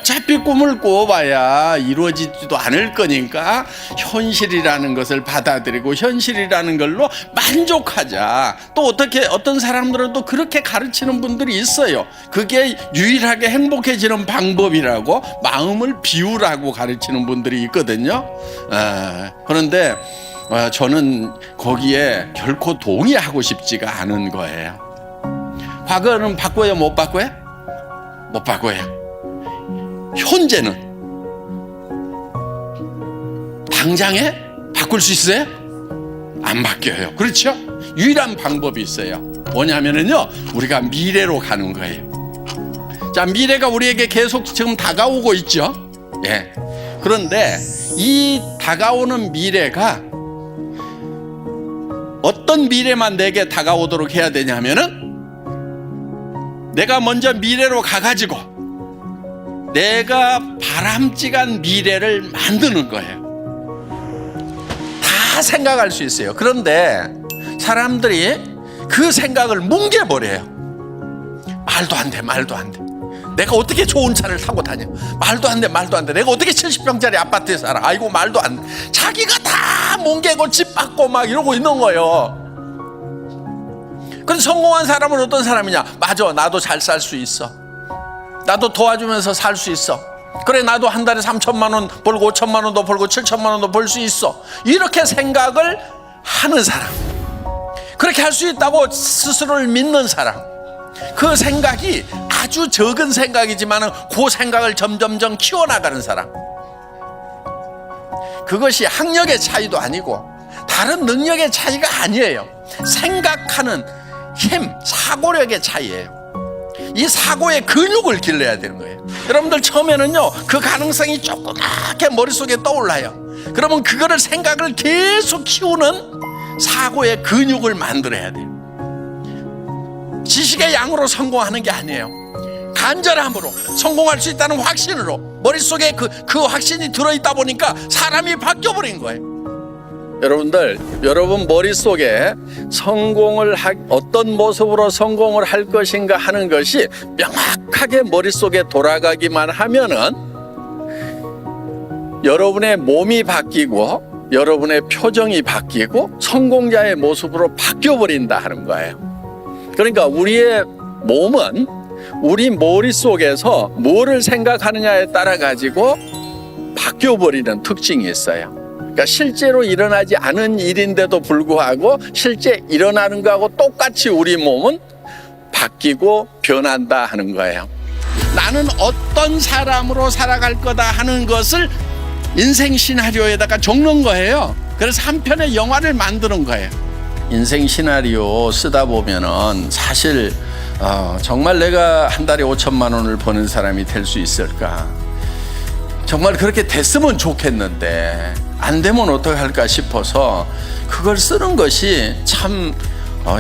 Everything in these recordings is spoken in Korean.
어차피 꿈을 꿔봐야 이루어지지도 않을 거니까 현실이라는 것을 받아들이고 현실이라는 걸로 만족하자. 또 어떤 사람들은 또 그렇게 가르치는 분들이 있어요. 그게 유일하게 행복해지는 방법이라고, 마음을 비우라고 가르치는 분들이 있거든요. 그런데 저는 거기에 결코 동의하고 싶지가 않은 거예요. 과거는 바꿔요, 못 바꿔요? 못 바꿔요. 현재는 당장에 바꿀 수 있어요? 안 바뀌어요. 그렇죠? 유일한 방법이 있어요. 뭐냐면은요, 우리가 미래로 가는 거예요. 자, 미래가 우리에게 계속 지금 다가오고 있죠. 예. 그런데 이 다가오는 미래가 어떤 미래만 내게 다가오도록 해야 되냐면은, 내가 먼저 미래로 가가지고 내가 바람직한 미래를 만드는 거예요. 다 생각할 수 있어요. 그런데 사람들이 그 생각을 뭉개버려요. 말도 안 돼, 말도 안 돼. 내가 어떻게 좋은 차를 타고 다녀? 말도 안 돼, 말도 안 돼. 내가 어떻게 70평짜리 아파트에 살아? 아이고, 말도 안 돼. 자기가 다 뭉개고 집 받고 막 이러고 있는 거예요. 그런데 성공한 사람은 어떤 사람이냐? 맞아, 나도 잘 살 수 있어. 나도 도와주면서 살 수 있어. 그래, 나도 한 달에 3천만 원 벌고 5천만 원도 벌고 7천만 원도 벌 수 있어. 이렇게 생각을 하는 사람, 그렇게 할 수 있다고 스스로를 믿는 사람, 그 생각이 아주 적은 생각이지만 그 생각을 점점점 키워나가는 사람, 그것이 학력의 차이도 아니고 다른 능력의 차이가 아니에요. 생각하는 힘, 사고력의 차이예요. 이 사고의 근육을 길러야 되는 거예요. 여러분들 처음에는요, 그 가능성이 조그맣게 머릿속에 떠올라요. 그러면 그거를 생각을 계속 키우는 사고의 근육을 만들어야 돼요. 지식의 양으로 성공하는 게 아니에요. 간절함으로 성공할 수 있다는 확신으로, 머릿속에 그 확신이 들어있다 보니까 사람이 바뀌어버린 거예요. 여러분들, 여러분 머릿속에 어떤 모습으로 성공을 할 것인가 하는 것이 명확하게 머릿속에 돌아가기만 하면은 여러분의 몸이 바뀌고 여러분의 표정이 바뀌고 성공자의 모습으로 바뀌어버린다 하는 거예요. 그러니까 우리의 몸은 우리 머릿속에서 뭐를 생각하느냐에 따라 가지고 바뀌어버리는 특징이 있어요. 그러니까 실제로 일어나지 않은 일인데도 불구하고 실제 일어나는 거하고 똑같이 우리 몸은 바뀌고 변한다 하는 거예요. 나는 어떤 사람으로 살아갈 거다 하는 것을 인생 시나리오에다가 적는 거예요. 그래서 한 편의 영화를 만드는 거예요. 인생 시나리오 쓰다 보면은 사실 정말 내가 한 달에 5천만 원을 버는 사람이 될 수 있을까? 정말 그렇게 됐으면 좋겠는데 안 되면 어떡할까 싶어서 그걸 쓰는 것이 참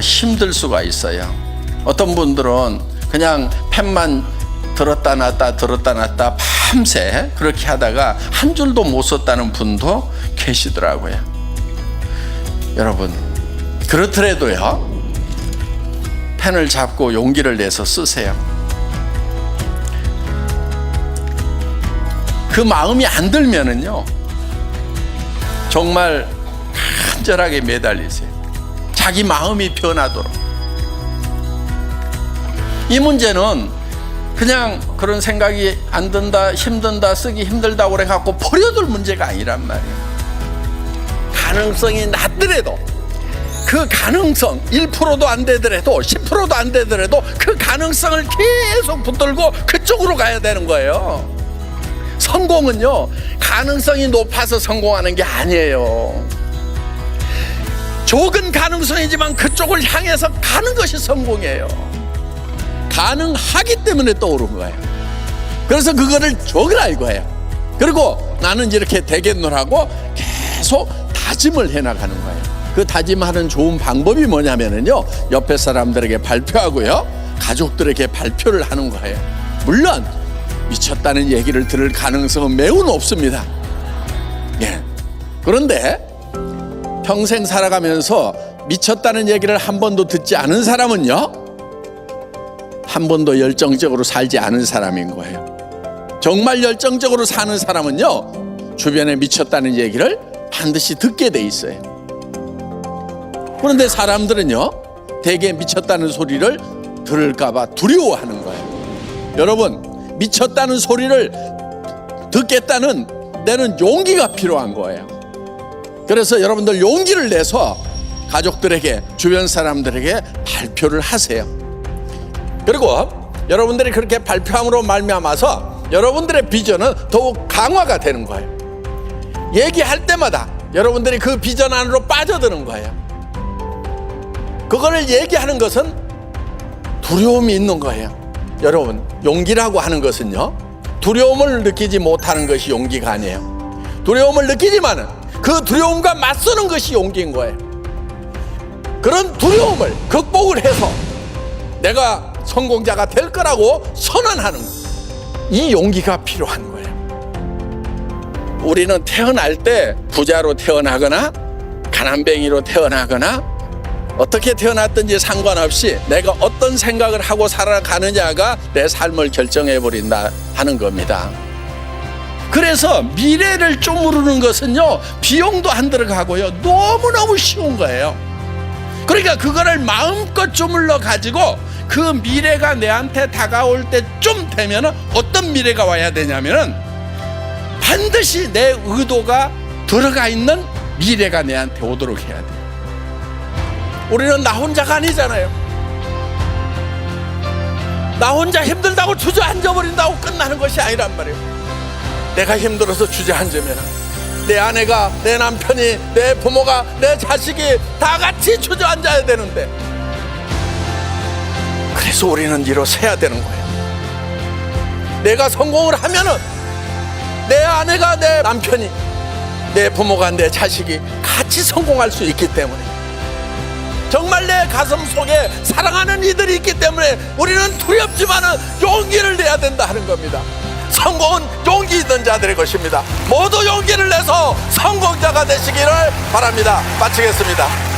힘들 수가 있어요. 어떤 분들은 그냥 펜만 들었다 놨다 밤새 그렇게 하다가 한 줄도 못 썼다는 분도 계시더라고요. 여러분, 그렇더라도요, 펜을 잡고 용기를 내서 쓰세요. 그 마음이 안 들면은요, 정말 간절하게 매달리세요. 자기 마음이 변하도록. 이 문제는 그냥 그런 생각이 안 든다, 힘든다, 쓰기 힘들다 그래 갖고 버려둘 문제가 아니란 말이에요. 가능성이 낮더라도, 그 가능성 1%도 안 되더라도 10%도 안 되더라도 그 가능성을 계속 붙들고 그쪽으로 가야 되는 거예요. 성공은요, 가능성이 높아서 성공하는 게 아니에요. 적은 가능성이지만 그쪽을 향해서 가는 것이 성공이에요. 가능하기 때문에 떠오른 거예요. 그래서 그거를 적으라 이거예요. 그리고 나는 이렇게 되겠노라고 계속 다짐을 해나가는 거예요. 그 다짐하는 좋은 방법이 뭐냐면요, 옆에 사람들에게 발표하고요, 가족들에게 발표를 하는 거예요. 물론 미쳤다는 얘기를 들을 가능성은 매우 높습니다. 예. 그런데 평생 살아가면서 미쳤다는 얘기를 한 번도 듣지 않은 사람은요, 한 번도 열정적으로 살지 않은 사람인 거예요. 정말 열정적으로 사는 사람은요, 주변에 미쳤다는 얘기를 반드시 듣게 돼 있어요. 그런데 사람들은요, 대개 미쳤다는 소리를 들을까봐 두려워하는 거예요. 여러분, 미쳤다는 소리를 듣겠다는 내는 용기가 필요한 거예요. 그래서 여러분들 용기를 내서 가족들에게, 주변 사람들에게 발표를 하세요. 그리고 여러분들이 그렇게 발표함으로 말미암아서 여러분들의 비전은 더욱 강화가 되는 거예요. 얘기할 때마다 여러분들이 그 비전 안으로 빠져드는 거예요. 그거를 얘기하는 것은 두려움이 있는 거예요. 여러분, 용기라고 하는 것은요, 두려움을 느끼지 못하는 것이 용기가 아니에요. 두려움을 느끼지만은 그 두려움과 맞서는 것이 용기인 거예요. 그런 두려움을 극복을 해서 내가 성공자가 될 거라고 선언하는 것, 이 용기가 필요한 거예요. 우리는 태어날 때 부자로 태어나거나 가난뱅이로 태어나거나 어떻게 태어났든지 상관없이 내가 어떤 생각을 하고 살아가느냐가 내 삶을 결정해 버린다 하는 겁니다. 그래서 미래를 쪼무르는 것은요, 비용도 안 들어가고요, 너무너무 쉬운 거예요. 그러니까 그거를 마음껏 쪼물러 가지고 그 미래가 내한테 다가올 때쯤 되면 어떤 미래가 와야 되냐면은 반드시 내 의도가 들어가 있는 미래가 내한테 오도록 해야 돼요. 우리는 나 혼자가 아니잖아요. 나 혼자 힘들다고 주저앉아버린다고 끝나는 것이 아니란 말이에요. 내가 힘들어서 주저앉으면 내 아내가, 내 남편이, 내 부모가, 내 자식이 다 같이 주저앉아야 되는데, 그래서 우리는 일어서야 되는 거예요. 내가 성공을 하면은 내 아내가, 내 남편이, 내 부모가, 내 자식이 같이 성공할 수 있기 때문에, 정말 내 가슴 속에 사랑하는 이들이 있기 때문에 우리는 두렵지만은 용기를 내야 된다 하는 겁니다. 성공은 용기 있는 자들의 것입니다. 모두 용기를 내서 성공자가 되시기를 바랍니다. 마치겠습니다.